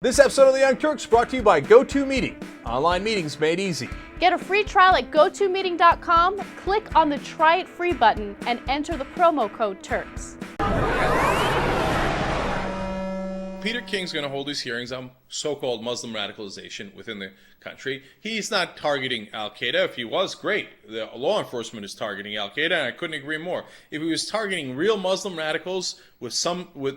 This episode of the Young Turks brought to you by GoToMeeting. Online meetings made easy. Get a free trial at GoToMeeting.com, click on the Try It Free button, and enter the promo code TURKS. Peter King's going to hold these hearings on so-called Muslim radicalization within the country. He's not targeting al-Qaeda. If he was, great. The law enforcement is targeting al-Qaeda, and I couldn't agree more. If he was targeting real Muslim radicals with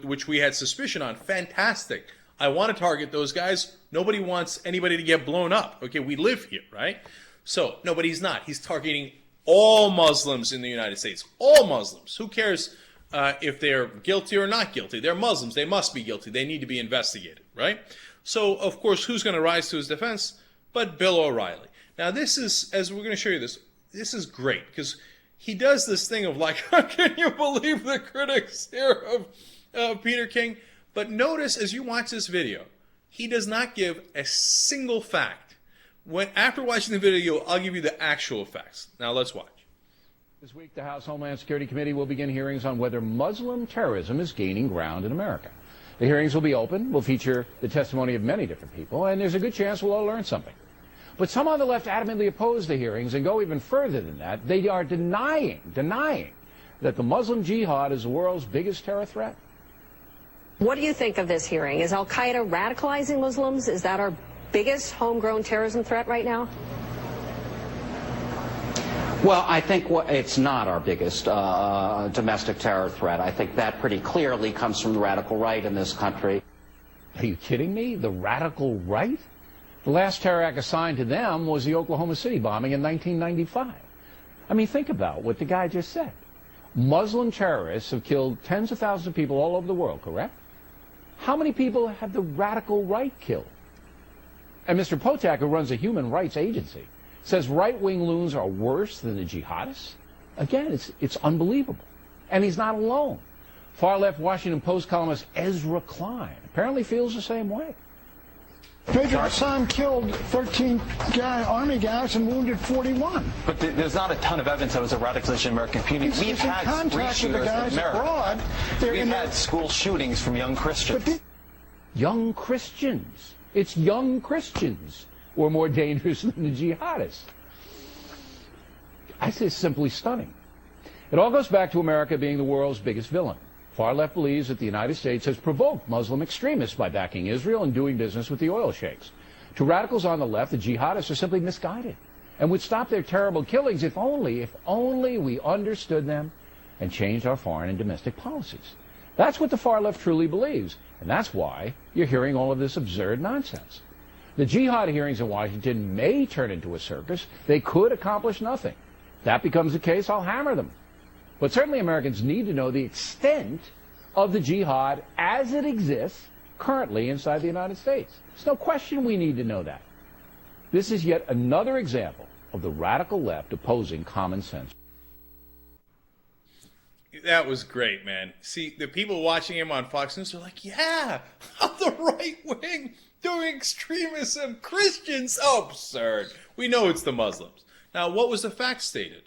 which we had suspicion on, fantastic. I want to target those guys. Nobody wants anybody to get blown up. Okay, we live here, right? So, no, but he's not. He's targeting all Muslims in the United States. All Muslims. Who cares if they're guilty or not guilty? They're Muslims. They must be guilty. They need to be investigated, right? So, of course, who's going to rise to his defense? But Bill O'Reilly. Now, this is, as we're going to show you this is great because he does this thing of like, can you believe the critics here of Peter King? But notice as you watch this video, he does not give a single fact. After watching the video, I'll give you the actual facts. Now let's watch. This week, the House Homeland Security Committee will begin hearings on whether Muslim terrorism is gaining ground in America. The hearings will be open, will feature the testimony of many different people, and there's a good chance we'll all learn something. But some on the left adamantly oppose the hearings and go even further than that. They are denying that the Muslim jihad is the world's biggest terror threat. What do you think of this hearing? Is al-Qaeda radicalizing Muslims? Is that our biggest homegrown terrorism threat right now? Well, I think it's not our biggest domestic terror threat. I think that pretty clearly comes from the radical right in this country. Are you kidding me? The radical right? The last terror act assigned to them was the Oklahoma City bombing in 1995. I mean, think about what the guy just said. Muslim terrorists have killed tens of thousands of people all over the world, correct? How many people have the radical right killed? And Mr. Potak, who runs a human rights agency, says right-wing loons are worse than the jihadists. Again, it's unbelievable. And he's not alone. Far-left Washington Post columnist Ezra Klein apparently feels the same way. Major Hassan killed 13 Army guys and wounded 41. But there's not a ton of evidence that it was a radicalization in American community. We've had contact with the guys abroad. We've had school shootings from young Christians. Young Christians. It's young Christians who are more dangerous than the jihadists. I say it's simply stunning. It all goes back to America being the world's biggest villain. Far left believes that the United States has provoked Muslim extremists by backing Israel and doing business with the oil sheikhs. To radicals on the left, the jihadists are simply misguided and would stop their terrible killings if only we understood them and changed our foreign and domestic policies. That's what the far left truly believes, and that's why you're hearing all of this absurd nonsense. The jihad hearings in Washington may turn into a circus. They could accomplish nothing. If that becomes the case, I'll hammer them. But certainly Americans need to know the extent of the jihad as it exists currently inside the United States. There's no question we need to know that. This is yet another example of the radical left opposing common sense. That was great, man. See, the people watching him on Fox News are like, yeah, the right wing doing extremism, Christians, oh, absurd. We know it's the Muslims. Now, what was the fact stated?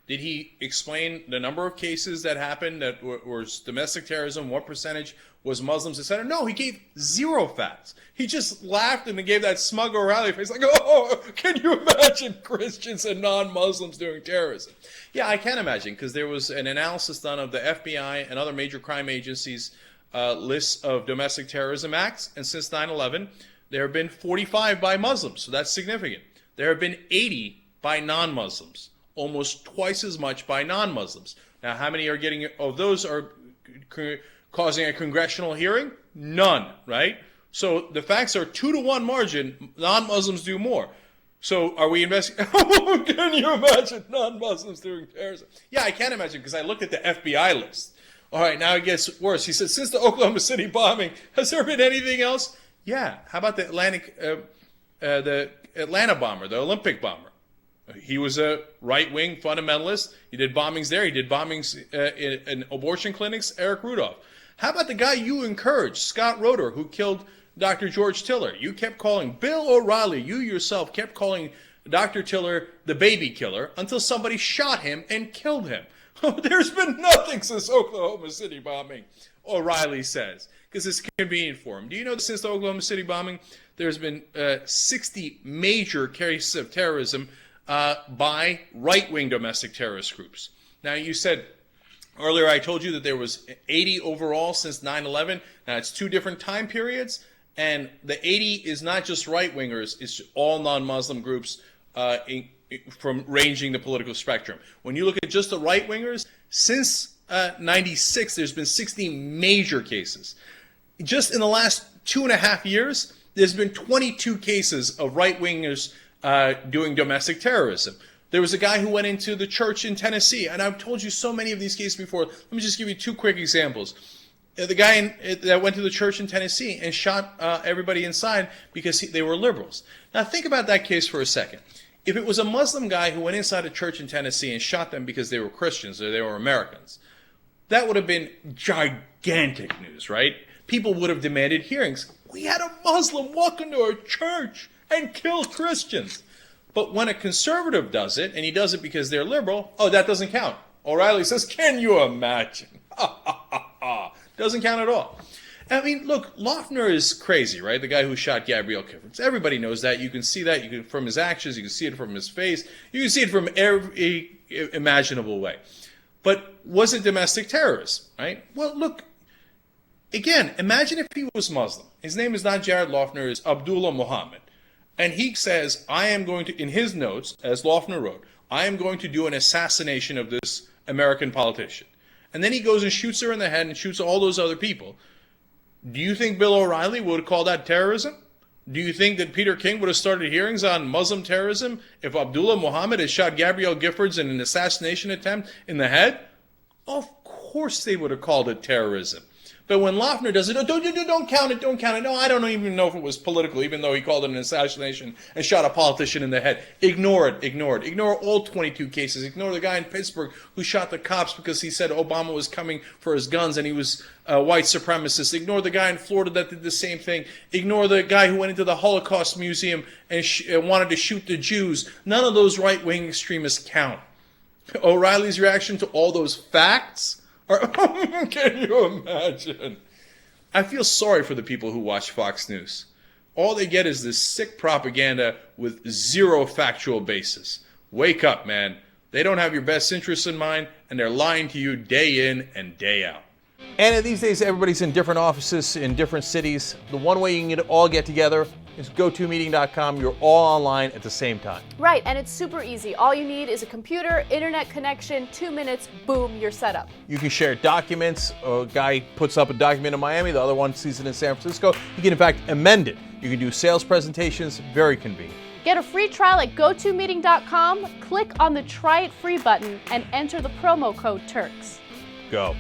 Did he explain the number of cases that happened that were domestic terrorism, what percentage was Muslims, etc.? No, he gave zero facts. He just laughed and gave that smug O'Reilly face like, oh, can you imagine Christians and non-Muslims doing terrorism? Yeah, I can imagine, because there was an analysis done of the FBI and other major crime agencies' lists of domestic terrorism acts, and since 9/11, there have been 45 by Muslims, so that's significant. There have been 80 by non-Muslims. Almost twice as much by non-Muslims. Now, how many of those are causing a congressional hearing? None, right? So the facts are 2-to-1 margin. Non-Muslims do more. So are we investigating? Can you imagine non-Muslims doing terrorism? Yeah, I can imagine because I looked at the FBI list. All right, now it gets worse. He said, since the Oklahoma City bombing, has there been anything else? Yeah. How about the Atlanta bomber, the Olympic bomber? He was a right-wing fundamentalist. He did bombings there. He did bombings in abortion clinics, Eric Rudolph. How about the guy you encouraged, Scott Roeder, who killed Dr. George Tiller? You kept calling Bill O'Reilly. You yourself kept calling Dr. Tiller the baby killer until somebody shot him and killed him. There's been nothing since Oklahoma City bombing, O'Reilly says. because it's convenient for them. Do you know that since the Oklahoma City bombing, there's been 60 major cases of terrorism by right-wing domestic terrorist groups? Now, you said earlier, I told you that there was 80 overall since 9/11. Now, it's 2 different time periods, and the 80 is not just right-wingers, it's all non-Muslim groups from ranging the political spectrum. When you look at just the right-wingers, since 96, there's been 60 major cases. Just in the last 2.5 years, there's been 22 cases of right-wingers doing domestic terrorism. There was a guy who went into the church in Tennessee, and I've told you so many of these cases before. Let me just give you 2 quick examples. The guy that went to the church in Tennessee and shot everybody inside because they were liberals. Now think about that case for a second. If it was a Muslim guy who went inside a church in Tennessee and shot them because they were Christians or they were Americans, that would have been gigantic news, right? People would have demanded hearings. We had a Muslim walk into our church and kill Christians. But when a conservative does it, and he does it because they're liberal, oh, that doesn't count. O'Reilly says, can you imagine? Doesn't count at all. I mean, look, Loeffner is crazy, right? The guy who shot Gabrielle Giffords. Everybody knows that. You can see that from his actions. You can see it from his face. You can see it from every imaginable way. But was it domestic terrorism, right? Well, look, again, imagine if he was Muslim. His name is not Jared Loeffner, it's Abdullah Muhammad. And he says, I am going to, in his notes, as Loeffner wrote, I am going to do an assassination of this American politician. And then he goes and shoots her in the head and shoots all those other people. Do you think Bill O'Reilly would call that terrorism? Do you think that Peter King would have started hearings on Muslim terrorism if Abdullah Muhammad had shot Gabrielle Giffords in an assassination attempt in the head? Of course they would have called it terrorism. But when Loeffner does it, oh, don't count it, don't count it. No, I don't even know if it was political, even though he called it an assassination and shot a politician in the head. Ignore it, ignore it. Ignore all 22 cases. Ignore the guy in Pittsburgh who shot the cops because he said Obama was coming for his guns and he was a white supremacist. Ignore the guy in Florida that did the same thing. Ignore the guy who went into the Holocaust Museum and wanted to shoot the Jews. None of those right-wing extremists count. O'Reilly's reaction to all those facts? Can you imagine? I feel sorry for the people who watch Fox News. All they get is this sick propaganda with zero factual basis. Wake up, man. They don't have your best interests in mind, and they're lying to you day in and day out. And these days, everybody's in different offices in different cities. The one way you can all get together is GoToMeeting.com. You're all online at the same time. Right, and it's super easy. All you need is a computer, internet connection, 2 minutes, boom, you're set up. You can share documents. A guy puts up a document in Miami, the other one sees it in San Francisco. You can, in fact, amend it. You can do sales presentations, very convenient. Get a free trial at GoToMeeting.com, click on the Try It Free button, and enter the promo code TURKS. Go.